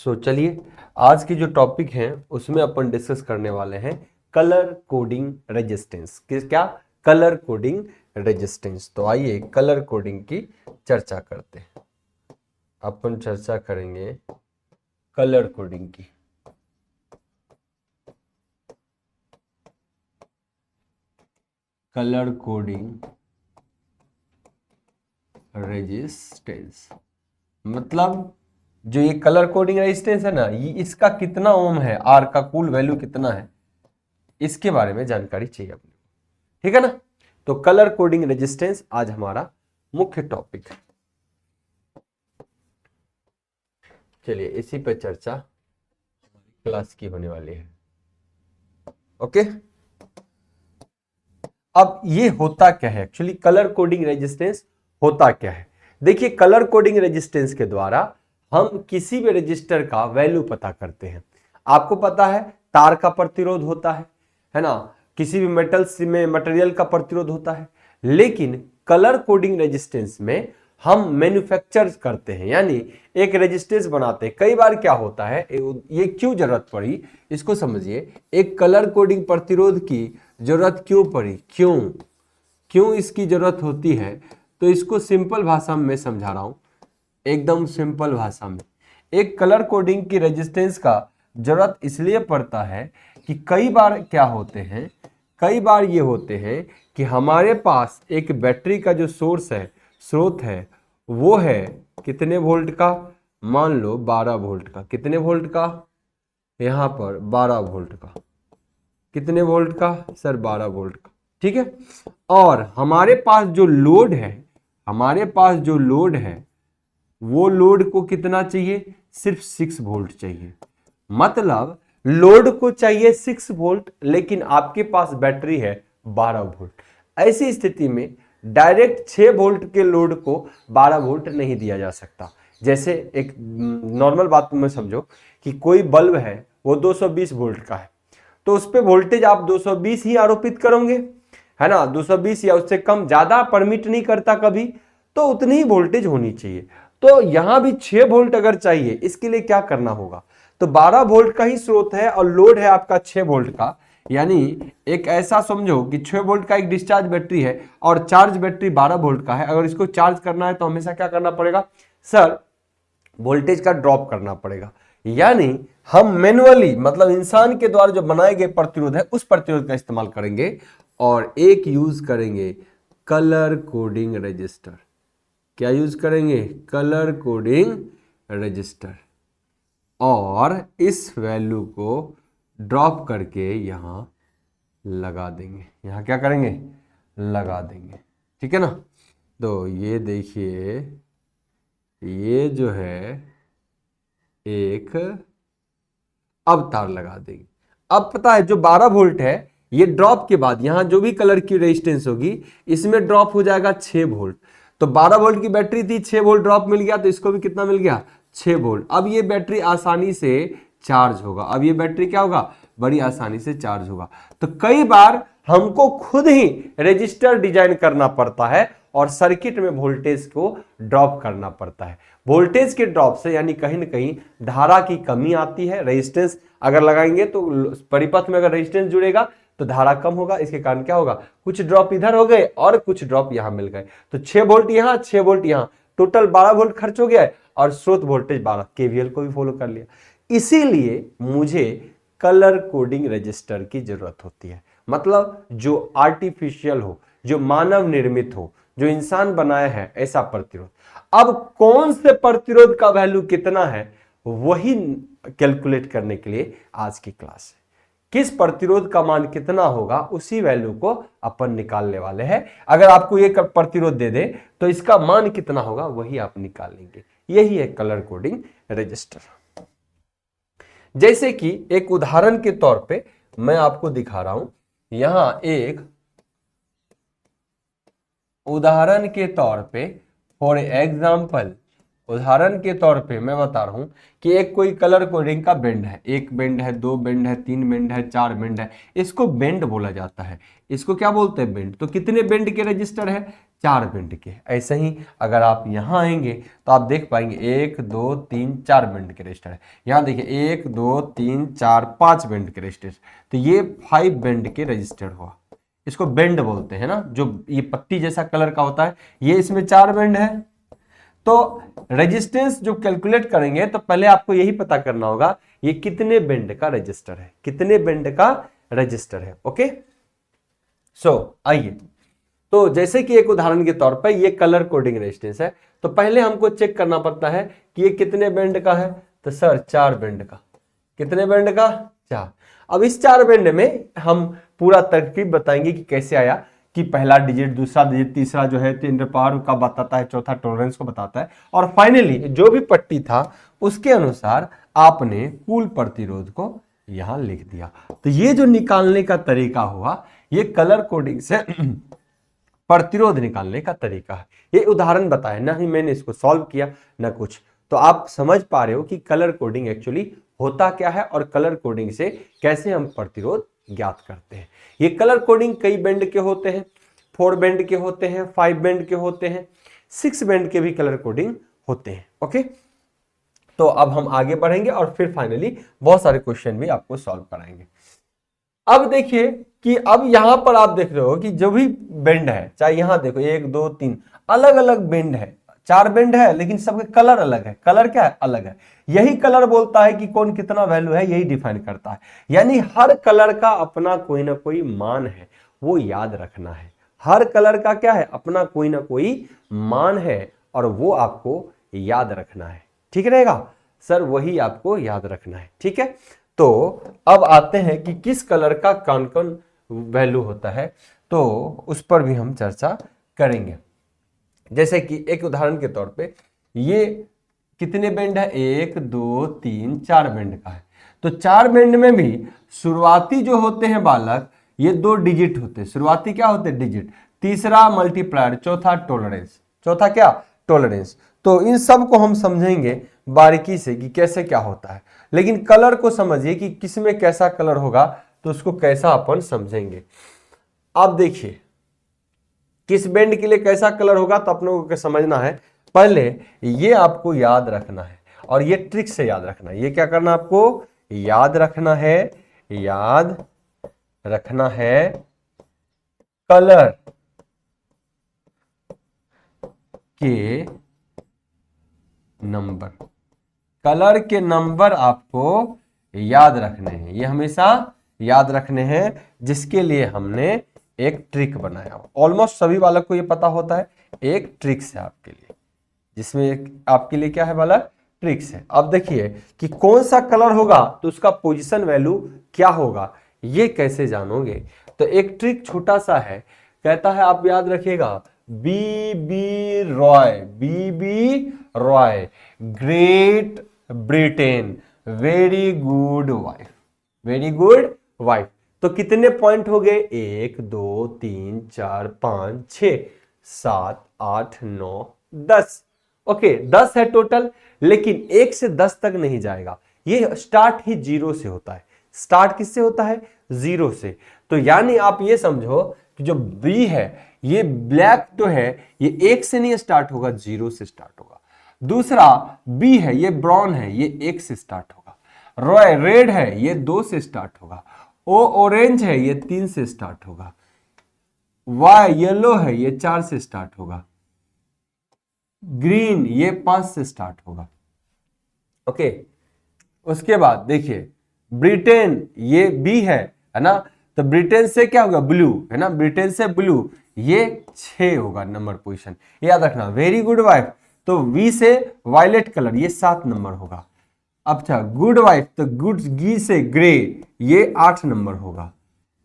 सो चलिए आज की जो टॉपिक है उसमें अपन डिस्कस करने वाले हैं कलर कोडिंग रेजिस्टेंस। क्या? Colour coding resistance. तो आइए कलर कोडिंग की चर्चा करते हैं। अपन चर्चा करेंगे कलर कोडिंग की। कलर कोडिंग रेजिस्टेंस मतलब जो ये कलर कोडिंग रेजिस्टेंस है ना, ये इसका कितना ओम है, आर का कुल वैल्यू कितना है, इसके बारे में जानकारी चाहिए अपने, ठीक है ना। तो कलर कोडिंग रेजिस्टेंस आज हमारा मुख्य टॉपिक है। चलिए इसी पे चर्चा क्लास की होने वाली है। ओके, अब ये होता क्या है एक्चुअली, कलर कोडिंग रेजिस्टेंस होता क्या है। देखिए कलर कोडिंग रेजिस्टेंस के द्वारा हम किसी भी रजिस्टर का वैल्यू पता करते हैं। आपको पता है तार का प्रतिरोध होता है ना, किसी भी मेटल्स में मटेरियल का प्रतिरोध होता है, लेकिन कलर कोडिंग रेजिस्टेंस में हम मैन्युफैक्चर करते हैं, यानी एक रेजिस्टेंस बनाते हैं। कई बार क्या होता है, ये क्यों जरूरत पड़ी इसको समझिए। एक कलर कोडिंग प्रतिरोध की जरूरत क्यों पड़ी, क्यों इसकी जरूरत होती है, तो इसको सिंपल भाषा में मैं समझा रहा हूं, एकदम सिंपल भाषा में। एक कलर कोडिंग की रेजिस्टेंस का जरूरत इसलिए पड़ता है कि कई बार क्या होते हैं, कई बार ये होते हैं कि हमारे पास एक बैटरी का जो सोर्स है, स्रोत है, वो है कितने वोल्ट का, मान लो 12 वोल्ट का। कितने वोल्ट का? यहां पर 12 वोल्ट का। कितने वोल्ट का सर? 12 वोल्ट का, ठीक है। और हमारे पास जो लोड है, हमारे पास जो लोड है, वो लोड को कितना चाहिए? सिर्फ 6 वोल्ट चाहिए। मतलब लोड को चाहिए 6 वोल्ट, लेकिन आपके पास बैटरी है 12 वोल्ट। ऐसी स्थिति में डायरेक्ट 6 वोल्ट के लोड को 12 वोल्ट नहीं दिया जा सकता। जैसे एक नॉर्मल बात में समझो कि कोई बल्ब है वो 220 वोल्ट का है, तो उस पर वोल्टेज आप 220 ही आरोपित करोगे, है ना। 220 या उससे कम, ज्यादा परमिट नहीं करता कभी, तो उतनी ही वोल्टेज होनी चाहिए। तो यहां भी 6 वोल्ट अगर चाहिए, इसके लिए क्या करना होगा, तो 12 वोल्ट का ही स्रोत है और लोड है आपका 6 वोल्ट का। यानी एक ऐसा समझो कि 6 वोल्ट का एक डिस्चार्ज बैटरी है और चार्ज बैटरी 12 वोल्ट का है। अगर इसको चार्ज करना है तो हमेशा क्या करना पड़ेगा सर? वोल्टेज का ड्रॉप करना पड़ेगा। यानी हम मैनुअली, मतलब इंसान के द्वारा जो बनाए गए प्रतिरोध है, उस प्रतिरोध का इस्तेमाल करेंगे और एक यूज करेंगे कलर कोडिंग रजिस्टर। क्या यूज करेंगे? Colour coding register. और इस वैल्यू को ड्रॉप करके यहां लगा देंगे। यहां क्या करेंगे? लगा देंगे, ठीक है ना। तो ये देखिए, ये जो है एक, अब तार लगा देंगे। अब पता है जो 12 वोल्ट है, ये ड्रॉप के बाद यहां जो भी कलर की रेजिस्टेंस होगी, इसमें ड्रॉप हो जाएगा 6 वोल्ट। तो 12 वोल्ट की बैटरी थी, 6 वोल्ट ड्रॉप मिल गया, तो इसको भी कितना मिल गया? 6 वोल्ट। अब ये बैटरी आसानी से चार्ज होगा। अब ये बैटरी क्या होगा? बड़ी आसानी से चार्ज होगा। तो कई बार हमको खुद ही रजिस्टर डिजाइन करना पड़ता है और सर्किट में वोल्टेज को ड्रॉप करना पड़ता है। वोल्टेज के ड्रॉप से यानी कहीं ना कहीं धारा की कमी आती है। रेजिस्टेंस अगर लगाएंगे तो परिपथ में अगर रेजिस्टेंस जुड़ेगा तो धारा कम होगा। इसके कारण क्या होगा? कुछ ड्रॉप इधर हो गए और कुछ ड्रॉप यहां मिल गए। तो 6 वोल्ट यहां, 6 वोल्ट यहां, टोटल 12 वोल्ट खर्च हो गया है और स्रोत वोल्टेज 12। केवीएल को भी फॉलो कर लिया। इसीलिए मुझे कलर कोडिंग रजिस्टर की जरूरत होती है। मतलब जो आर्टिफिशियल हो, जो मानव निर्मित हो, जो इंसान बनाया है, ऐसा प्रतिरोध। अब कौन से प्रतिरोध का वैल्यू कितना है, वही कैलकुलेट करने के लिए आज की क्लास है। किस प्रतिरोध का मान कितना होगा, उसी वैल्यू को अपन निकालने वाले हैं। अगर आपको ये प्रतिरोध दे दे तो इसका मान कितना होगा, वही आप निकालेंगे। यही है कलर कोडिंग रजिस्टर। जैसे कि एक उदाहरण के तौर पे मैं आपको दिखा रहा हूं, यहां एक उदाहरण के तौर पे, फॉर एग्जाम्पल, उदाहरण के तौर पे मैं बता रहा हूं कि एक कोई कलर कोडिंग का बेंड है। एक बेंड है, 2 बेंड है, 3 बेंड है, 4 बेंड है। इसको बेंड बोला जाता है। इसको क्या बोलते हैं? बेंड। तो कितने बेंड के रजिस्टर है? 4 बेंड के। ऐसे ही अगर आप यहाँ आएंगे तो आप देख पाएंगे 1 2 3 4 बेंड के रजिस्टर है। यहाँ देखिए 1 2 3 4 5 बेंड के रजिस्टर, तो ये 5 बेंड के रजिस्टर हुआ। इसको बेंड बोलते हैं ना, जो ये पट्टी जैसा कलर का होता है, ये इसमें 4 बेंड है। तो रेजिस्टेंस जो कैलकुलेट करेंगे तो पहले आपको यही पता करना होगा ये कितने बेंड का रजिस्टर है, कितने बेंड का रजिस्टर है। ओके, सो आइए, तो जैसे कि एक उदाहरण के तौर पर ये कलर कोडिंग रेजिस्टेंस है, तो पहले हमको चेक करना पड़ता है कि ये कितने बेंड का है। तो सर 4 बेंड का। कितने बेंड का? 4। अब इस 4 बेंड में हम पूरा तरकीब बताएंगे कि कैसे आया, कि पहला डिजिट, दूसरा डिजिट, तीसरा जो है 10 पावर का बताता है, चौथा टॉलरेंस को बताता है, और फाइनली जो भी पट्टी था उसके अनुसार आपने कुल प्रतिरोध को यहां लिख दिया। तो ये जो निकालने का तरीका हुआ, ये कलर कोडिंग से प्रतिरोध निकालने का तरीका है। ये उदाहरण बताया, ना ही मैंने इसको सॉल्व किया ना कुछ, तो आप समझ पा रहे हो कि कलर कोडिंग एक्चुअली होता क्या है और कलर कोडिंग से कैसे हम प्रतिरोध ज्ञात करते हैं। ये कलर कोडिंग कई बेंड के होते हैं, 4 बेंड के होते हैं, 5 बेंड के होते हैं, 6 बेंड के भी कलर कोडिंग होते हैं। ओके, तो अब हम आगे बढ़ेंगे और फिर फाइनली बहुत सारे क्वेश्चन भी आपको सॉल्व कराएंगे। अब देखिए कि अब यहां पर आप देख रहे हो कि जो भी बेंड है, चाहे यहां देखो 1 2 3 अलग अलग बेंड है, 4 बेंड है, लेकिन सबके कलर अलग है। कलर क्या है? अलग है। यही कलर बोलता है कि कौन कितना वैल्यू है, यही डिफाइन करता है। यानी हर कलर का अपना कोई ना कोई मान है, वो याद रखना है। हर कलर का क्या है? अपना कोई ना कोई मान है और वो आपको याद रखना है। ठीक रहेगा सर? वही आपको याद रखना है। ठीक है, तो अब आते हैं कि किस कलर का कौन कौन वैल्यू होता है, तो उस पर भी हम चर्चा करेंगे। जैसे कि एक उदाहरण के तौर पे ये कितने बेंड है? 1 2 3 4 बेंड का है। तो 4 बेंड में भी शुरुआती जो होते हैं बालक, ये 2 डिजिट होते हैं। शुरुआती क्या होते हैं? डिजिट। तीसरा मल्टीप्लायर, चौथा टॉलरेंस। चौथा क्या? टॉलरेंस। तो इन सब को हम समझेंगे बारीकी से कि कैसे क्या होता है, लेकिन कलर को समझिए कि किसमें कैसा कलर होगा, तो उसको कैसा अपन समझेंगे। आप देखिए किस बेंड के लिए कैसा कलर होगा, तो अपने को समझना है। पहले ये आपको याद रखना है और ये ट्रिक से याद रखना है। ये क्या करना आपको? याद रखना है, याद रखना है कलर के नंबर। कलर के नंबर आपको याद रखने हैं, ये हमेशा याद रखने हैं, जिसके लिए हमने एक ट्रिक बनाया। ऑलमोस्ट सभी बालक को ये पता होता है, एक ट्रिक्स है आपके लिए, जिसमें एक आपके लिए क्या है बालक? ट्रिक्स है। अब देखिए कि कौन सा कलर होगा तो उसका पोजीशन वैल्यू क्या होगा, ये कैसे जानोगे? तो एक ट्रिक छोटा सा है, कहता है आप याद रखिएगा, B B Roy, B B Roy, great Britain, very good wife, very good wife. तो कितने पॉइंट हो गए? 1 2 3 4 5 6 7 8 9 10। ओके, 10 है टोटल, लेकिन 1 से 10 तक नहीं जाएगा। ये स्टार्ट ही 0 से होता है। स्टार्ट किससे होता है? 0 से। तो यानी आप ये समझो कि जो बी है, ये ब्लैक तो है, ये 1 से नहीं स्टार्ट होगा, 0 से स्टार्ट होगा। दूसरा बी है, ये ब्राउन है, ये 1 से स्टार्ट होगा। रॉय रेड है, ये 2 से स्टार्ट होगा। ओ ऑरेंज है, ये 3 से स्टार्ट होगा। वाई येलो है, ये 4 से स्टार्ट होगा। ग्रीन ये 5 से स्टार्ट होगा। ओके, उसके बाद देखिए ब्रिटेन, ये बी है ना, तो ब्रिटेन से क्या होगा? ब्लू है ना, ब्रिटेन से ब्लू, ये 6 होगा नंबर पोजीशन, याद रखना। वेरी गुड वाइफ, तो वी से वायलेट कलर, ये 7 नंबर होगा। अच्छा, गुड वाइफ, तो गुड गी से ग्रे, ये 8 नंबर होगा।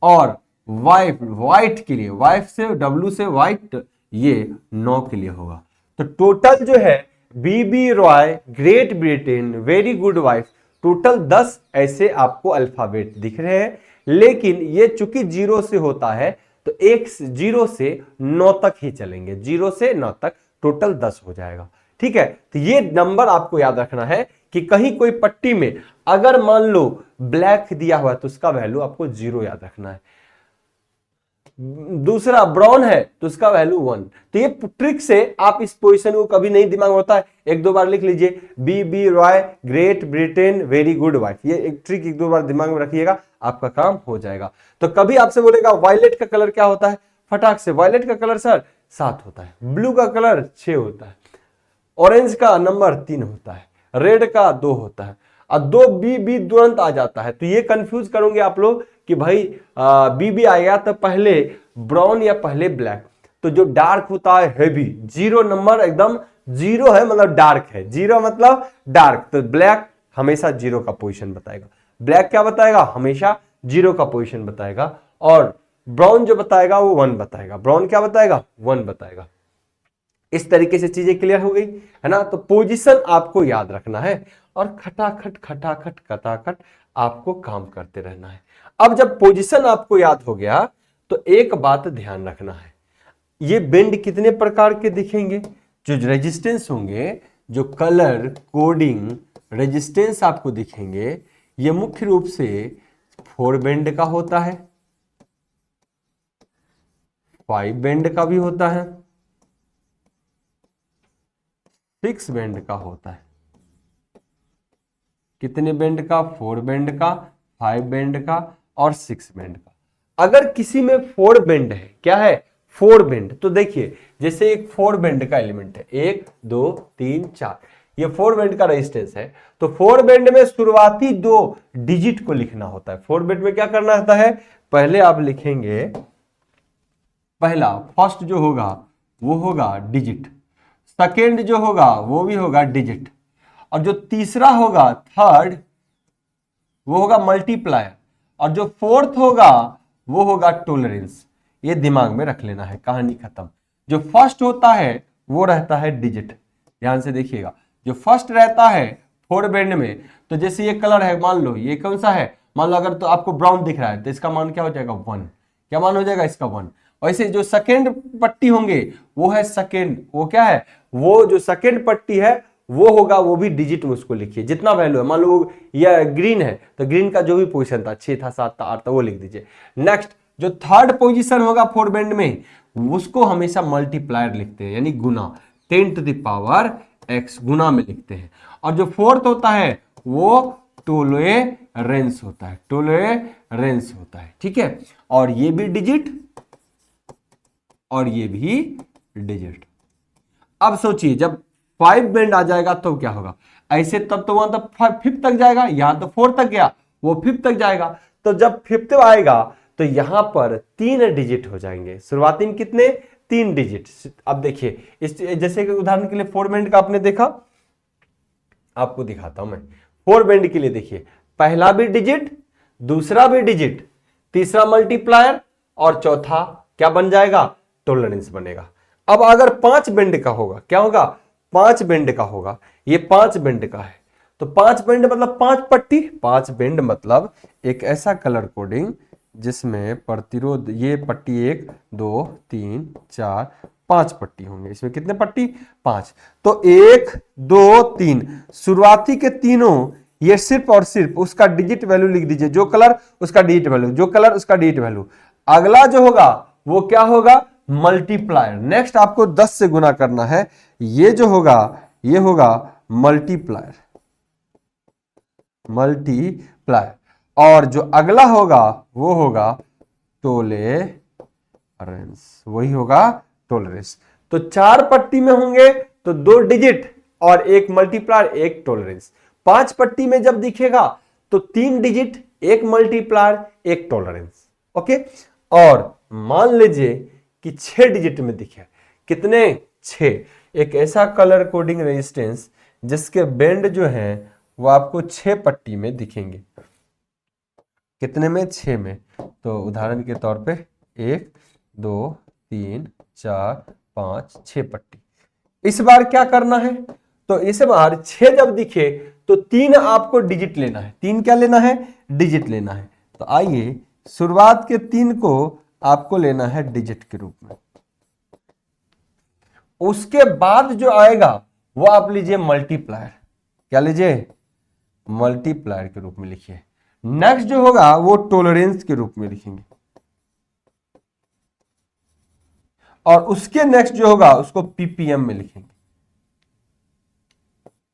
और वाइफ, व्हाइट के लिए, वाइफ से डब्लू से व्हाइट, ये 9 के लिए होगा। तो टोटल जो है B B Roy, great Britain, very good wife, total 10 ऐसे आपको अल्फाबेट दिख रहे हैं। लेकिन ये चूंकि 0 से होता है तो 0 से 9 तक ही चलेंगे, 0 से 9 तक टोटल 10 हो जाएगा। ठीक है, तो ये नंबर आपको याद रखना है कि कहीं कोई पट्टी में अगर मान लो ब्लैक दिया हुआ है तो उसका वैल्यू आपको 0 याद रखना है। दूसरा ब्राउन है तो उसका वैल्यू 1। तो ये ट्रिक से आप इस पोजीशन को कभी नहीं दिमाग में होता है, एक दो बार लिख लीजिए, B Roy great Britain very good wife. ये एक ट्रिक एक दो बार दिमाग में रखिएगा, आपका काम हो जाएगा। तो कभी आपसे बोलेगा वायलेट का कलर क्या होता है, फटाक से वायलेट का कलर सर 7 होता है, ब्लू का कलर 6 होता है, ऑरेंज का नंबर 3 होता है, रेड का 2 होता है, और 2 बी तुरंत आ जाता है। तो ये कंफ्यूज करोगे आप लोग कि भाई बी आएगा तो पहले ब्राउन या पहले ब्लैक। तो जो डार्क होता है हैवी, 0 नंबर एकदम 0 है मतलब डार्क है, 0 मतलब डार्क, तो ब्लैक हमेशा 0 का पोजीशन बताएगा। ब्लैक क्या बताएगा, हमेशा 0 का पोजीशन बताएगा। और ब्राउन जो बताएगा वो 1 बताएगा। ब्राउन क्या बताएगा, 1 बताएगा। इस तरीके से चीजें क्लियर हो गई है ना। तो पोजीशन आपको याद रखना है और खटाखट खटाखट खटाखट आपको काम करते रहना है। अब जब पोजीशन आपको याद हो गया तो एक बात ध्यान रखना है, ये बेंड कितने प्रकार के दिखेंगे, जो रेजिस्टेंस होंगे, जो कलर कोडिंग रेजिस्टेंस आपको दिखेंगे, ये मुख्य रूप से 4 बेंड का होता है, 5 बेंड का भी होता है, 6 बेंड का होता है। कितने बेंड का, 4 बेंड का, 5 बेंड का और 6 बेंड का। अगर किसी में 4 बेंड है, क्या है 4 बेंड, तो देखिए जैसे एक 4 बेंड का एलिमेंट है, 1 2 3 4, ये 4 बेंड का रेजिस्टेंस है। तो 4 बेंड में शुरुआती 2 डिजिट को लिखना होता है। 4 बेंड में क्या करना होता है, पहले आप लिखेंगे, पहला फर्स्ट जो होगा वो होगा डिजिट, सेकेंड जो होगा वो भी होगा डिजिट, और जो तीसरा होगा थर्ड वो होगा मल्टीप्लायर, और जो फोर्थ होगा वो होगा टॉलरेंस। ये दिमाग में रख लेना है, कहानी खत्म। जो फर्स्ट होता है वो रहता है डिजिट, ध्यान से देखिएगा, जो फर्स्ट रहता है 4 बेंड में, तो जैसे ये कलर है, मान लो ये कौन सा है, मान लो अगर तो आपको ब्राउन दिख रहा है तो इसका मान क्या हो जाएगा 1, क्या मान हो जाएगा इसका 1। वैसे जो सेकेंड पट्टी होंगे वो है सेकेंड, वो क्या है, वो जो सेकेंड पट्टी है वो होगा, वो भी डिजिट में उसको लिखिए, जितना वैल्यू है। मान लो ये ग्रीन है तो ग्रीन का जो भी पोजीशन था, 6 था 7 था 8 था, वो लिख दीजिए। नेक्स्ट जो थर्ड पोजीशन होगा 4 बेंड में, उसको हमेशा मल्टीप्लायर लिखते हैं, यानी गुना, 10 टू द पावर x गुना में लिखते हैं। और जो फोर्थ होता है वो टॉलरेंस होता है, टॉलरेंस होता है, ठीक है। और ये भी डिजिट और ये भी डिजिट। अब सोचिए जब 5 बेंड आ जाएगा तो क्या होगा, ऐसे तब तो वहां तक 5th तक जाएगा, यहां तो 4 तक गया, वो 5th तक जाएगा। तो जब 5th आएगा तो यहां पर 3 डिजिट हो जाएंगे, शुरुआती में कितने, 3 डिजिट। अब देखिए इस जैसे कि उदाहरण के लिए 4 बेंड का आपने देखा, आपको दिखाता हूं मैं। 4 बेंड के लिए देखिए, पहला भी डिजिट, दूसरा भी डिजिट, तीसरा मल्टीप्लायर और चौथा क्या बन जाएगा, टॉलरेंस बनेगा। अब अगर 5 बेंड का होगा, क्या होगा, 5 बेंड का होगा, ये 5 बेंड का है, तो 5 बेंड मतलब 5 पट्टी, 5 बेंड मतलब एक ऐसा कलर कोडिंग जिसमें प्रतिरोध, ये पट्टी 1 2 3 4 5 पट्टी होंगे, इसमें कितने पट्टी, 5। तो 1 2 3 शुरुआती के तीनों, ये सिर्फ और सिर्फ उसका डिजिट वैल्यू लिख दीजिए, जो कलर उसका डिजिट वैल्यू, जो कलर उसका डिजिट वैल्यू। अगला जो होगा वो क्या होगा, मल्टीप्लायर। नेक्स्ट आपको 10 से गुना करना है, ये जो होगा ये होगा मल्टीप्लायर, मल्टीप्लायर। और जो अगला होगा वो होगा टॉलरेंस, वही होगा टॉलरेंस। तो 4 पट्टी में होंगे तो 2 डिजिट और 1 मल्टीप्लायर 1 टॉलरेंस। 5 पट्टी में जब दिखेगा तो 3 डिजिट 1 मल्टीप्लायर 1 टॉलरेंस, ओके। और मान लीजिए कि 6 डिजिट में दिखे, कितने, 6, एक ऐसा कलर कोडिंग रेजिस्टेंस जिसके बेंड जो है वो आपको 6 पट्टी में दिखेंगे, कितने में, 6 में। तो उदाहरण के तौर पे 1 2 3 4 5 6 पट्टी। इस बार क्या करना है, तो इस बार 6 जब दिखे तो 3 आपको डिजिट लेना है, 3 क्या लेना है, डिजिट लेना है। तो आइए शुरुआत के 3 को आपको लेना है डिजिट के रूप में, उसके बाद जो आएगा वो आप लीजिए मल्टीप्लायर, क्या लीजिए, मल्टीप्लायर के रूप में लिखिए। नेक्स्ट जो होगा वो टॉलरेंस के रूप में लिखेंगे, और उसके नेक्स्ट जो होगा उसको पीपीएम में लिखेंगे,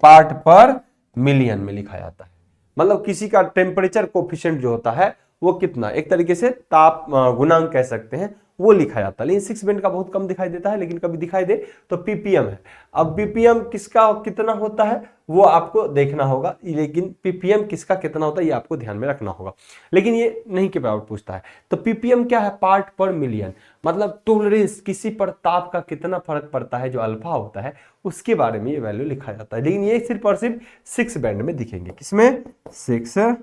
पार्ट पर मिलियन में लिखा जाता है। मतलब किसी का टेम्परेचर कोफिशिएंट जो होता है वो कितना, एक तरीके से ताप गुणांक कह सकते हैं, वो लिखा जाता है। लेकिन 6 बेंड का बहुत कम दिखाई देता है, लेकिन कभी दिखाई दे तो पीपीएम है। अब पीपीएम किसका कितना होता है वो आपको देखना होगा, लेकिन पीपीएम किसका कितना होता है ये आपको ध्यान में रखना होगा। लेकिन ये नहीं के बराबर पूछता है। तो पीपीएम क्या है, पार्ट पर मिलियन, मतलब टॉलरेंस, किसी पर ताप का कितना फर्क पड़ता है जो अल्फा होता है उसके बारे में ये वैल्यू लिखा जाता है। लेकिन ये सिर्फ और सिर्फ 6 बैंड में दिखेंगे, किसमें, 6।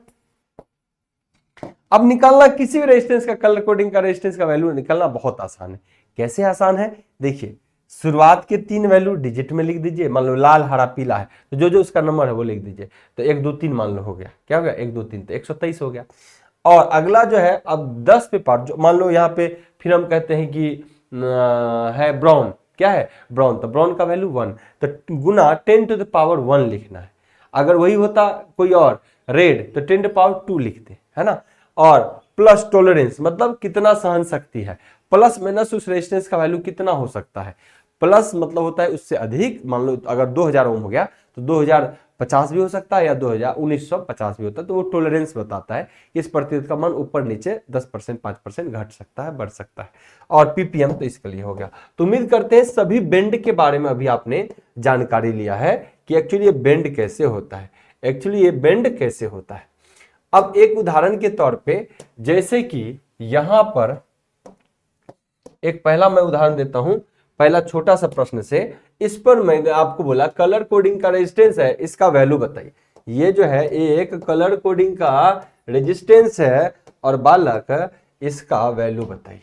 अब निकालना किसी भी रेजिस्टेंस का, कलर कोडिंग का रेजिस्टेंस का वैल्यू निकालना बहुत आसान है। कैसे आसान है, देखिए शुरुआत के 3 वैल्यू डिजिट में लिख दीजिए, मान लो लाल हरा पीला है तो जो जो उसका नंबर है वो लिख दीजिए। तो 1 2 3 मान लो हो गया, क्या हो गया, 1 2 3 तो 123 हो गया। और अगला जो है अब 10 पे पार्ट, जो मान लो यहाँ पे फिर हम कहते हैं कि है ब्राउन, क्या है ब्राउन, तो ब्राउन का वैल्यू 1, तो गुना 10 टू द पावर 1 लिखना है। अगर वही होता कोई और रेड तो 10 टू पावर 2 लिखते, है ना। और प्लस टॉलरेंस मतलब कितना सहन शक्ति है, प्लस माइनस उस रेजिस्टेंस का वैल्यू कितना हो सकता है, प्लस मतलब होता है उससे अधिक, मान लो अगर 2000 ओम हो गया तो 2050 भी हो सकता है या 1950 भी होता है, तो वो टॉलरेंस बताता है इस प्रतिरोध का मान ऊपर नीचे 10% 5% घट सकता है, बढ़ सकता है। और पीपीएम तो इसके लिए हो गया। तो उम्मीद करते हैं सभी बेंड के बारे में अभी आपने जानकारी लिया है कि एक्चुअली ये बेंड कैसे होता है, एक्चुअली ये बेंड कैसे होता है। अब एक उदाहरण के तौर पे, जैसे कि यहां पर एक पहला मैं उदाहरण देता हूं, पहला छोटा सा प्रश्न से। इस पर मैंने आपको बोला कलर कोडिंग का रेजिस्टेंस है, इसका वैल्यू बताइए। ये जो है एक कलर कोडिंग का रेजिस्टेंस है और बालक इसका वैल्यू बताइए,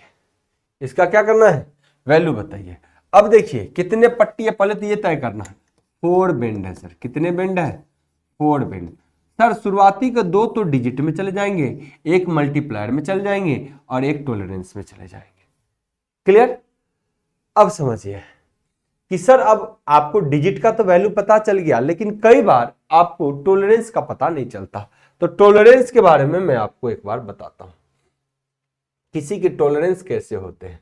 इसका क्या करना है, वैल्यू बताइए। अब देखिए कितने पट्टी है, पहले तो ये तय करना है। 4 बेंड है सर, कितने बेंड है, 4 बेंड। सर शुरुआती के 2 तो डिजिट में चले जाएंगे, एक मल्टीप्लायर में चले जाएंगे और एक टॉलरेंस में चले जाएंगे। क्लियर। अब समझिए कि सर अब आपको डिजिट का तो वैल्यू पता चल गया, लेकिन कई बार आपको टॉलरेंस का पता नहीं चलता। तो टॉलरेंस के बारे में मैं आपको एक बार बताता हूं, किसी के टॉलरेंस कैसे होते हैं।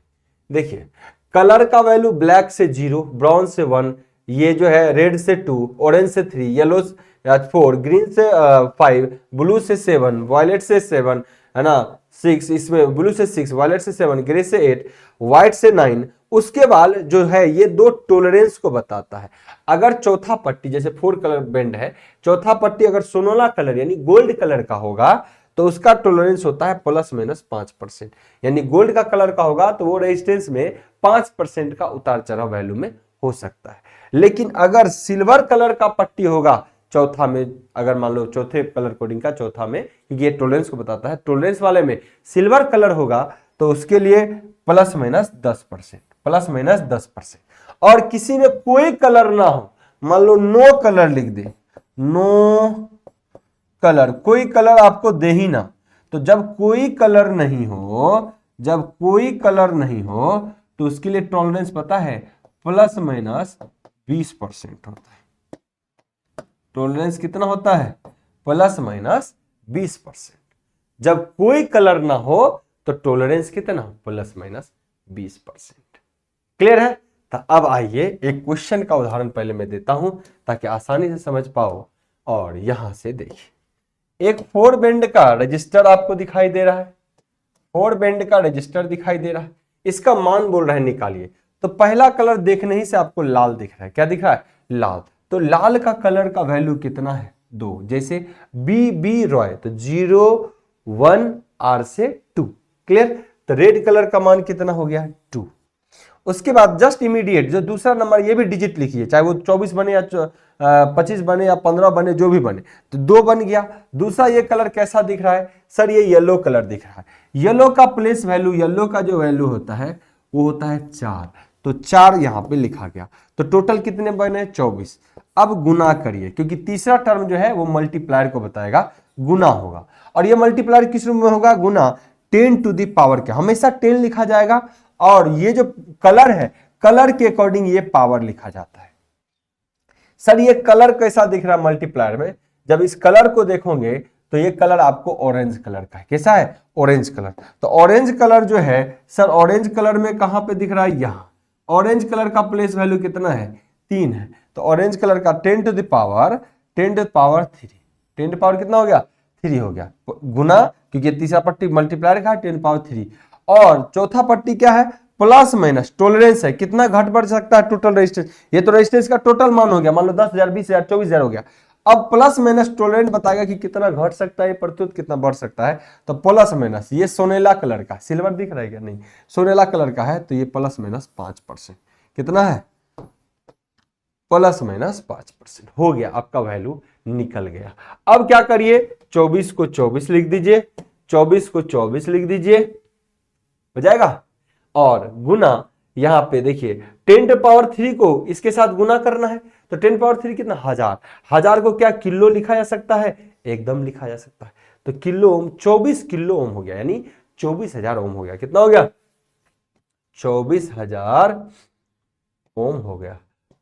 देखिए कलर का वैल्यू ब्लैक से 0, ब्राउन से 1, ये जो है रेड से 2, ऑरेंज से 3, येलो 4, ग्रीन से 5, ब्लू से 7, वायलेट से 7, है ना 6, इसमें ब्लू से 6, वायलेट से 7, ग्रे से 8, व्हाइट से 9। उसके बाद जो है ये 2 टॉलरेंस को बताता है। अगर चौथा पट्टी, जैसे 4 कलर बेंड है, चौथा पट्टी अगर सोनाला कलर यानी गोल्ड कलर का होगा तो उसका टॉलरेंस होता है प्लस माइनस 5%, यानी गोल्ड का कलर का होगा तो वो रेजिस्टेंस में 5% का उतार चढ़ाव वैल्यू में हो सकता है। लेकिन अगर सिल्वर कलर का पट्टी होगा चौथा में, अगर मान लो चौथे कलर कोडिंग का चौथा में, क्योंकि ये टॉलरेंस को बताता है, टॉलरेंस वाले में सिल्वर कलर होगा तो उसके लिए प्लस माइनस 10%, प्लस माइनस 10%। और किसी में कोई कलर ना हो, मान लो नो कलर लिख दे, नो कलर, कोई कलर आपको दे ही ना, तो जब कोई कलर नहीं हो, जब कोई कलर नहीं हो तो उसके लिए टॉलरेंस पता है प्लस माइनस 20% होता है। टॉलरेंस कितना होता है, प्लस माइनस 20%। जब कोई कलर ना हो तो टॉलरेंस कितना, प्लस माइनस 20%। क्लियर है। तो अब आइए एक क्वेश्चन का उदाहरण पहले मैं देता हूं ताकि आसानी से समझ पाओ। और यहां से देखिए एक 4 बेंड का रजिस्टर आपको दिखाई दे रहा है, 4 बेंड का रजिस्टर दिखाई दे रहा है, इसका मान बोल रहा है निकालिए। तो पहला कलर देखने ही से आपको लाल दिख रहा है, क्या दिख रहा है, लाल। तो लाल का कलर का वैल्यू कितना है, 2। जैसे बी रॉय तो 0 1 R से 2। क्लियर। तो रेड कलर का मान कितना हो गया, 2। उसके बाद जस्ट इमीडिएट जो दूसरा नंबर, ये भी डिजिट लिखिए, चाहे वो 24 बने या 25 बने या 15 बने, जो भी बने, तो 2 बन गया। दूसरा ये कलर कैसा दिख रहा है, सर ये येलो कलर दिख रहा है। येलो का प्लेस वैल्यू, येलो का जो वैल्यू होता है वो होता है 4, तो 4 यहां पे लिखा गया। तो टोटल कितने बने, 24। अब गुना करिए, क्योंकि तीसरा टर्म जो है वो मल्टीप्लायर को बताएगा, गुना होगा। और ये मल्टीप्लायर किस रूप में होगा, गुना 10 टू द पावर क्या, हमेशा 10 लिखा जाएगा। और ये जो कलर है, कलर के अकॉर्डिंग ये पावर लिखा जाता है। सर ये कलर कैसा दिख रहा है मल्टीप्लायर में, जब इस कलर को देखोगे तो ये कलर आपको ऑरेंज कलर का है। कैसा है, ऑरेंज कलर। तो ऑरेंज कलर जो है सर, ऑरेंज कलर में कहां पे दिख रहा है, यहां। ऑरेंज कलर का प्लेस वैल्यू कितना है 3 है, तो ऑरेंज कलर का 10 to the power 3, 10 to power कितना हो गया 3 हो गया, गुना क्योंकि तीसरा पट्टी मल्टीप्लायर का 10 पावर 3, और चौथा पट्टी क्या है प्लस माइनस टॉलरेंस है, कितना घट बढ़ सकता है टोटल रेजिस्टेंस, ये तो रेजिस्टेंस का टोटल मान हो गया, मान लो 10,000 20,000 24,000 हो गया। अब प्लस माइनस टॉलरेंस बताएगा कि कितना घट सकता है प्रतिरोध कितना बढ़ सकता है, तो प्लस माइनस ये सोनेला कलर का, सिल्वर दिख रहा है क्या नहीं, सोनेला कलर का है, तो ये प्लस माइनस 5%, कितना है प्लस माइनस 5% हो गया, आपका वैल्यू निकल गया। अब क्या करिए 24 को 24 लिख दीजिए, 24 को 24 लिख दीजिए, हो जाएगा, और गुना यहां पे देखिए 10 टू पावर 3 को इसके साथ गुना करना है, तो 10 पावर 3 कितना 1000, 1000 को क्या किलो लिखा जा सकता है, एकदम लिखा जा सकता है, तो किलो ओम 24 किलो ओम हो गया, यानी 24,000 ओम हो गया, कितना हो गया 24,000 ओम हो गया।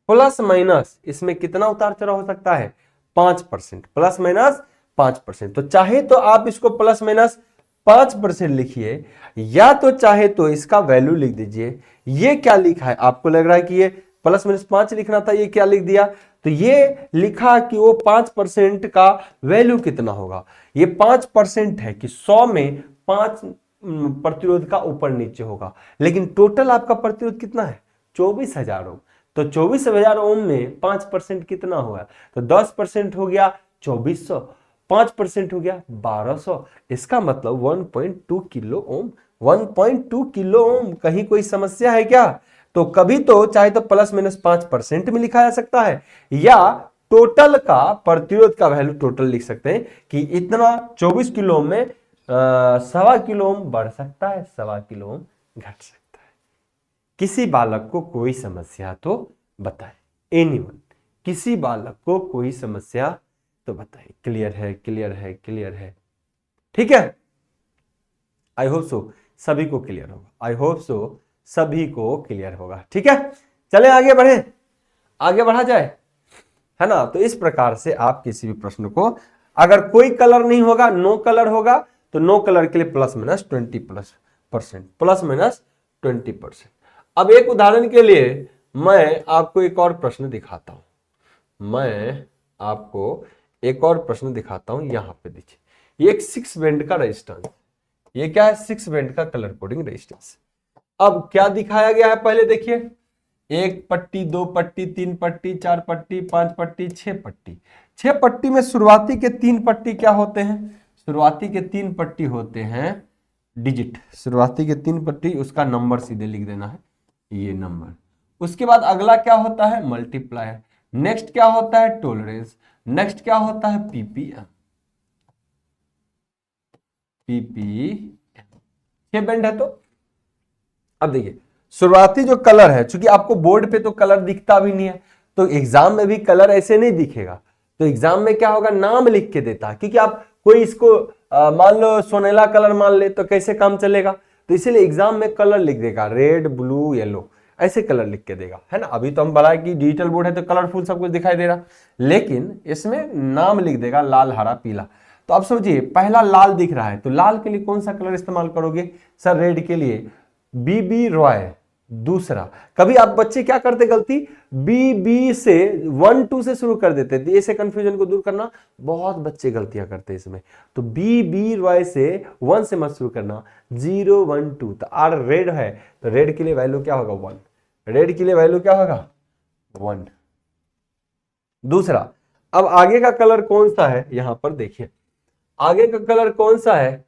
प्लस माइनस इसमें कितना उतार चढ़ाव हो सकता है 5%, प्लस माइनस 5%, तो चाहे तो आप इसको प्लस माइनस 5% लिखिए, या तो चाहे तो इसका वैल्यू लिख दीजिए। ये क्या लिखा है, आपको लग रहा है कि ये प्लस माइनस 5 लिखना था, ये क्या लिख दिया, तो ये लिखा कि वो 5% का वैल्यू कितना होगा, ये 5% है कि 100 में 5 प्रतिरोध का ऊपर नीचे होगा, लेकिन टोटल आपका प्रतिरोध कितना है 24,000 ओम, तो 24,000 ओम में 5% कितना हुआ, तो 10% हो गया 2400, 5% हो गया 1200, इसका मतलब 1.2 किलो ओम, 1.2 किलो ओम। कहीं कोई समस्या है क्या, तो कभी तो चाहे तो प्लस माइनस 5% में लिखा जा सकता है, या टोटल का प्रतिरोध का वैल्यू टोटल लिख सकते हैं कि इतना 24 किलो ओम में 1.25 किलो ओम बढ़ सकता है, 1.25 किलो ओम घट सकता है। किसी बालक को कोई समस्या तो बताए, एनीवन, किसी बालक को कोई समस्या तो बताइए, क्लियर है क्लियर है क्लियर है, ठीक है, आई होप सो सभी को क्लियर होगा, आई होप सो सभी को क्लियर होगा, ठीक है, चले आगे बढ़े, आगे बढ़ा जाए, है ना। तो इस प्रकार से आप किसी भी प्रश्न को, अगर कोई कलर नहीं होगा नो कलर होगा, तो नो कलर के लिए प्लस माइनस 20%, प्लस माइनस 20%। अब एक उदाहरण के लिए मैं आपको एक और प्रश्न दिखाता हूं, मैं आपको एक और प्रश्न दिखाता हूं, यहां पे देखिए, ये एक 6 बेंड का रेजिस्टेंस, ये क्या है 6 बेंड का कलर कोडिंग रेजिस्टेंस। अब क्या दिखाया गया है पहले देखिए, 1 पट्टी 2 पट्टी 3 पट्टी 4 पट्टी 5 पट्टी 6 पट्टी, 6 पट्टी में शुरुआती के 3 पट्टी क्या होते हैं, शुरुआती के 3 पट्टी होते हैं डिजिट, शुरुआती के 3 पट्टी उसका नंबर सीधे लिख देना है, ये नंबर। उसके बाद अगला क्या होता है मल्टीप्लायर, नेक्स्ट क्या होता है टॉलरेंस, नेक्स्ट क्या होता है पीपीएम, पीपीएम 6 बेंड है। तो अब देखिए शुरुआती जो कलर है, चूंकि आपको बोर्ड पे तो कलर दिखता भी नहीं है, तो एग्जाम में भी कलर ऐसे नहीं दिखेगा, तो एग्जाम में क्या होगा नाम लिख के देता है, क्योंकि आप कोई इसको मान लो सोनेला कलर मान ले तो कैसे काम चलेगा, तो इसीलिए एग्जाम में कलर लिख देगा रेड ब्लू येलो, ऐसे कलर लिख के देगा, है ना। अभी तो हम बड़ा कि डिजिटल बोर्ड है तो कलरफुल सब कुछ दिखाई दे रहा, लेकिन इसमें नाम लिख देगा लाल हरा पीला। तो अब समझिए पहला लाल दिख रहा है, तो लाल के लिए कौन सा कलर इस्तेमाल करोगे सर, रेड के लिए बीबी रॉय। दूसरा, कभी आप बच्चे क्या करते गलती, बीबी से 1 2 से शुरू कर देते थे, ऐसे कंफ्यूजन को दूर करना, बहुत बच्चे गलतियां करते हैं इसमें, तो बीबी रॉय से 1 से मत शुरू करना, 0 1 2, तो आर रेड है तो रेड के लिए वैल्यू क्या होगा 1, रेड के लिए वैल्यू क्या होगा 1। दूसरा, अब आगे का कलर कौन सा है, यहां पर देखिए आगे का कलर कौन सा है,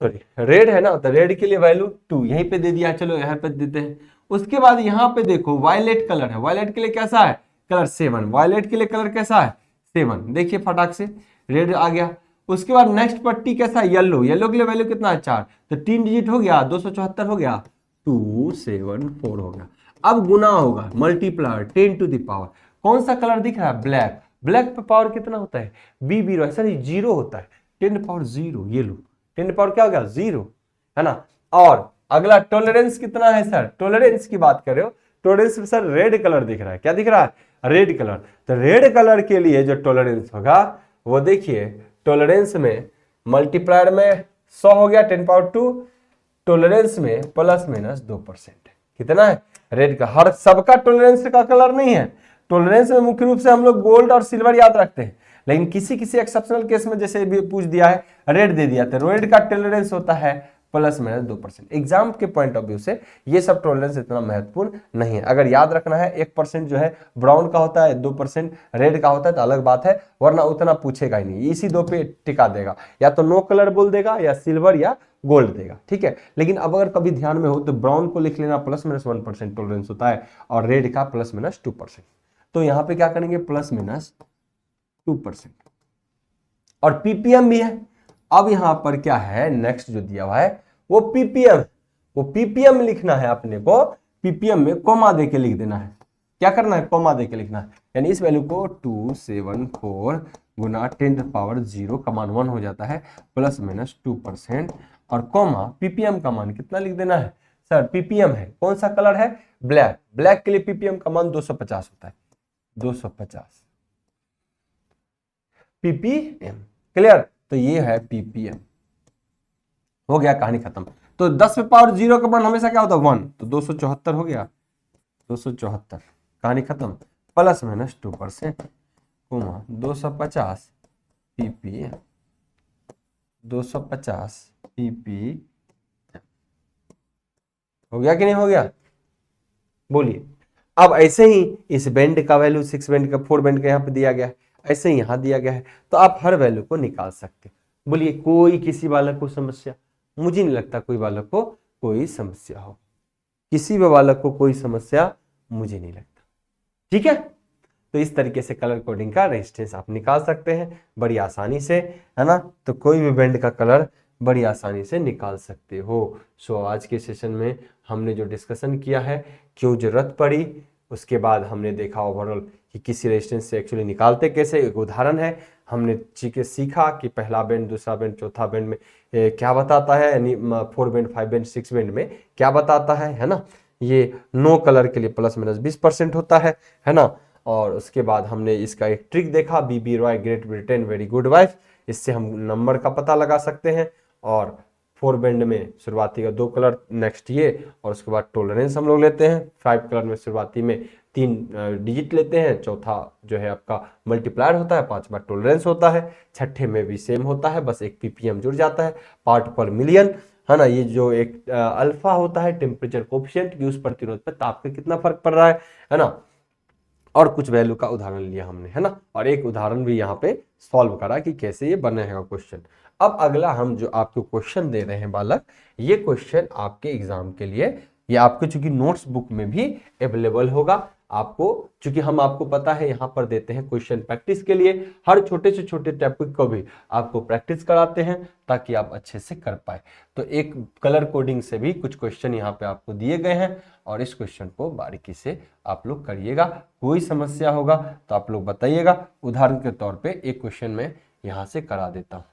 सॉरी रेड है ना, तो रेड के लिए वैल्यू 2 यहीं पे दे दिया, चलो यहां पे देते हैं। उसके बाद यहां पे देखो वायलेट कलर है, वायलेट के लिए कैसा है कलर 7, वायलेट के लिए कलर कैसा है 7, देखिए फटाक से रेड आ गया। उसके बाद नेक्स्ट पट्टी कैसा है येलो, येलो के लिए वैल्यू कितना है 4, तो 3 डिजिट हो गया 274 हो गया 274 हो गया। अब गुना होगा मल्टीप्लायर 10 टू द पावर, कौन सा कलर दिख रहा है ब्लैक, ब्लैक पे पावर कितना होता है बीबी रॉय, सर 0 होता है, 10 पावर 0 ये लो 10 पावर क्या हो गया 0, है ना। और अगला टॉलरेंस कितना है सर, टॉलरेंस की बात कर रहे हो, टॉलरेंस में सर रेड कलर दिख रहा है, क्या दिख रहा है रेड कलर, तो रेड कलर के लिए जो टॉलरेंस होगा वो देखिए टॉलरेंस में मल्टीप्लायर में 100 हो गया 10 पावर 2, टॉलरेंस में प्लस माइनस 2%, कितना है रेड का, हर सबका टॉलरेंस का कलर नहीं है। टॉलरेंस में मुख्य रूप से हम लोग गोल्ड और सिल्वर याद रखते हैं, लेकिन किसी किसी एक्सेप्शनल केस में जैसे भी पूछ दिया है रेड दे दिया, तो रेड का टॉलरेंस होता है ±2%। एग्जाम के पॉइंट ऑफ व्यू से ये सब टॉलरेंस इतना महत्वपूर्ण नहीं है। अगर याद रखना है 1% जो है ब्राउन का होता है, 2% रेड का होता है तो अलग बात है, वरना उतना पूछेगा ही नहीं, इसी दो पे टिका देगा, या तो नो कलर बोल देगा या सिल्वर या गोल्ड देगा, ठीक है। लेकिन अब अगर कभी ध्यान में हो तो ब्राउन को लिख लेना ±1% टॉलरेंस होता है और रेड का ±2%। तो यहां पे क्या करेंगे +-2%। और पीपीएम भी है। अब यहां पर क्या है, नेक्स्ट जो दिया हुआ है वो पीपीएम, वो पीपीएम लिखना है अपने को, पीपीएम में कोमा देके लिख देना है। क्या करना है, कोमा देके लिखना है, यानी इस वैल्यू को 274 गुना 10⁻0 का मान 1 हो जाता है ±2%, और कोमा पीपीएम का मान कितना लिख देना है सर, पीपीएम है, कौन सा कलर है, ब्लैक, ब्लैक के लिए पीपीएम का मान 250 होता है, 250 पीपीएम, क्लियर। तो ये है पीपीएम, हो गया, कहानी खत्म। तो 10⁻0 का मान हमेशा क्या होता है 1, तो 274 हो गया, 274, कहानी खत्म, ±2% 250 पीपीएम, 250 पीपीएम, हो गया कि नहीं हो गया, बोलिए। अब ऐसे ही इस बेंड का वैल्यू 6 बेंड का 4 बेंड का यहाँ पे दिया गया है, ऐसे ही यहाँ दिया गया है, तो आप हर वैल्यू को निकाल सकते हैं। बोलिए कोई किसी बालक को समस्या, मुझे नहीं लगता कोई बालक को कोई समस्या हो, किसी भी बालक को कोई समस्या मुझे नहीं लगता, ठीक है। तो इस तरीके से कलर कोडिंग का रेजिस्टेंस आप निकाल सकते हैं बड़ी आसानी से, है ना। तो कोई भी बेंड का कलर बड़ी आसानी से निकाल सकते हो। सो आज के सेशन में हमने जो डिस्कशन किया है, क्यों जरूरत पड़ी, उसके बाद हमने देखा ओवरऑल कि किसी रेजिस्टेंस से एक्चुअली निकालते कैसे, एक उदाहरण है, हमने चीजें सीखा कि पहला बेंड, दूसरा बेंड, चौथा बेंड में क्या बताता है, यानी 4 बेंड, 5 बेंड, 6 बेंड में क्या बताता है ना। ये नो कलर के लिए ±20% होता है ना। और उसके बाद हमने इसका एक ट्रिक देखा, B B Roy great Britain very good wife, इससे हम नंबर का पता लगा सकते हैं। और 4 बेंड में शुरुआती का 2 कलर, नेक्स्ट ये, और उसके बाद टॉलरेंस हम लोग लेते हैं 5 कलर में, शुरुआती में 3 डिजिट लेते हैं, चौथा जो है आपका मल्टीप्लायर होता है, 5वां टॉलरेंस होता है, छठे में भी सेम होता है, बस एक पीपीएम जुड़ जाता है, पार्ट पर मिलियन, है ना। ये जो एक अल्फा होता है टेम्परेचर कोफिशिएंट की, उस प्रतिरोध पर ताप का कितना फर्क पड़ रहा है ना। और कुछ वैल्यू का उदाहरण लिया हमने, है ना, और एक उदाहरण भी यहाँ पे सॉल्व करा कि कैसे ये बनेगा क्वेश्चन। अब अगला हम जो आपको क्वेश्चन दे रहे हैं बालक, ये क्वेश्चन आपके एग्जाम के लिए, ये आपके चूंकि नोट्स बुक में भी अवेलेबल होगा आपको, चूंकि हम आपको पता है यहाँ पर देते हैं क्वेश्चन प्रैक्टिस के लिए, हर छोटे से छोटे टॉपिक को भी आपको प्रैक्टिस कराते हैं ताकि आप अच्छे से कर पाए। तो एक कलर कोडिंग से भी कुछ क्वेश्चन यहाँ पे आपको दिए गए हैं, और इस क्वेश्चन को बारीकी से आप लोग करिएगा, कोई समस्या होगा तो आप लोग बताइएगा। उदाहरण के तौर पे एक क्वेश्चन में यहां से करा देता हूं,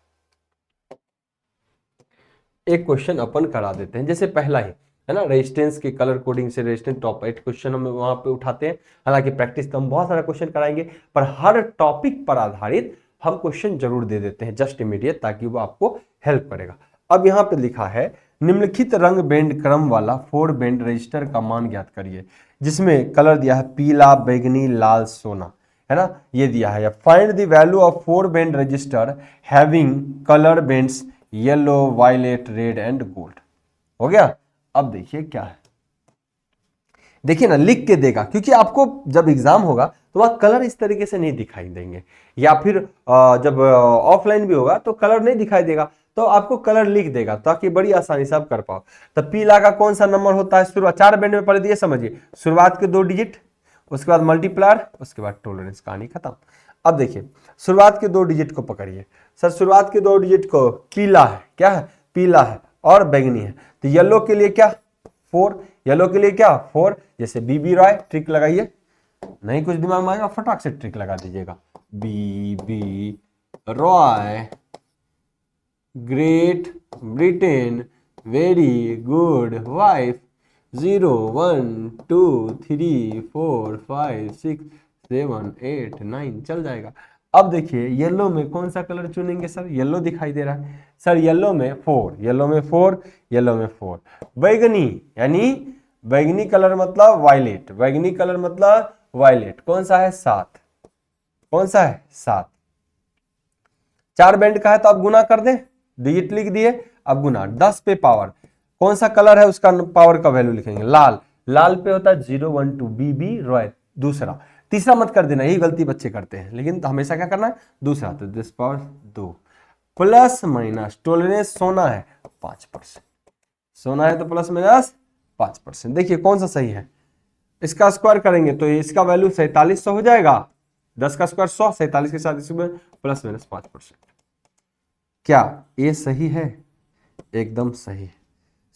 एक क्वेश्चन अपन करा देते हैं, जैसे पहला ही है ना, रेजिस्टेंस के कलर कोडिंग से रेजिस्टेंस टॉप 8 क्वेश्चन हम वहां पे उठाते हैं। हालांकि प्रैक्टिस तो हम बहुत सारा क्वेश्चन कराएंगे, पर हर टॉपिक पर आधारित हम क्वेश्चन जरूर दे देते हैं जस्ट इमीडिएट, ताकि वो आपको हेल्प करेगा। अब यहाँ पे लिखा है निम्नलिखित रंग बेंड क्रम वाला 4 बेंड रजिस्टर का मान ज्ञात करिए, जिसमें कलर दिया है पीला, बैगनी, लाल, सोना, है ना, ये दिया है। Find the value of 4 band resistor having colour bands yellow, violet, red and gold. हो गया। अब देखिए क्या है, देखिए ना, लिख के देगा, क्योंकि आपको जब एग्जाम होगा तो वह कलर इस तरीके से नहीं दिखाई देंगे, या फिर जब ऑफलाइन भी होगा तो कलर नहीं दिखाई देगा, तो आपको कलर लिख देगा ताकि बड़ी आसानी से आप कर पाओ। तो पीला का कौन सा नंबर होता है, शुरुआत 4 बेंड में पढ़ दिए, समझिए, शुरुआत के 2 डिजिट, उसके बाद मल्टीप्लायर, उसके बाद टॉलरेंस, कहानी खत्म। अब देखिए शुरुआत के 2 डिजिट को पकड़िए, सर शुरुआत के 2 डिजिट को, पीला है, क्या है, पीला है और बैगनी है, तो येलो के लिए क्या 4, येलो के लिए क्या 4, जैसे बीबी रॉय, ट्रिक लगाइए, नहीं कुछ दिमाग में आएगा फटाक से ट्रिक लगा दीजिएगा, B B Roy great Britain very good wife 0 1 2 3 4 5 6 7 8 9 चल जाएगा। अब देखिए येलो में कौन सा कलर चुनेंगे सर, येलो दिखाई दे रहा है सर, येलो में 4, येलो में 4, येलो में 4, बैगनी यानी बैंगनी कलर मतलब वायलेट, बैंगनी कलर मतलब वायलेट। कौन सा है? 7। कौन सा है? 7। 4 बैंड का है तो आप गुना कर दें, डिजिट लिख दिए, अब गुना 10 पे पावर। कौन सा कलर है उसका पावर का वैल्यू लिखेंगे? लाल। लाल पे होता है 0 1 2 BB रॉयल। दूसरा, तीसरा मत कर देना, यही गलती बच्चे करते हैं, लेकिन हमेशा क्या करना है? दूसरा। तो 10 पावर 2 प्लस माइनस टॉलरेंस सोना है 5%। सोना है तो प्लस माइनस 5%। देखिए कौन सा सही है। इसका स्क्वायर करेंगे तो इसका वैल्यू 4700 हो जाएगा। 10 का स्क्वायर 100, 47 के साथ इसमें प्लस माइनस 5%। क्या ये सही है? एकदम सही है।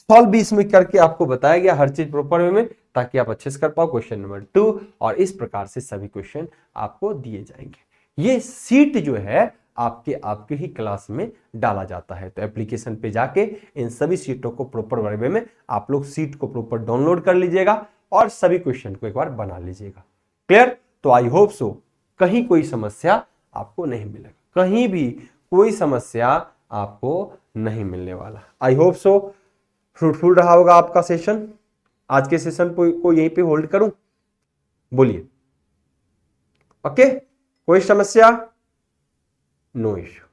सॉल्व भी इसमें करके आपको बताया गया हर चीज प्रॉपर वे में, ताकि आप अच्छे से कर पाओ। क्वेश्चन नंबर 2 और इस प्रकार से सभी क्वेश्चन आपको दिए जाएंगे। ये सीट जो है आपके ही क्लास में डाला जाता है, तो एप्लीकेशन पे जाके इन सभी सीटों को प्रॉपर वे में आप लोग सीट को प्रॉपर डाउनलोड कर लीजिएगा और सभी क्वेश्चन को एक बार बना लीजिएगा। क्लियर? तो आई होप सो कहीं कोई समस्या आपको नहीं मिलेगा, कहीं भी कोई समस्या आपको नहीं मिलने वाला। आई होप सो फ्रूटफुल रहा होगा आपका सेशन। आज के सेशन को यहीं पे होल्ड करूं? बोलिए। ओके, कोई समस्या? No issue.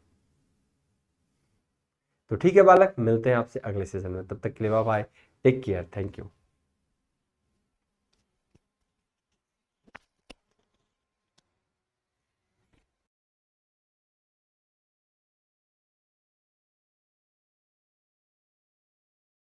तो ठीक है बालक, मिलते हैं आपसे अगले सेशन में। तब तक के लिए bye bye, take care, thank you.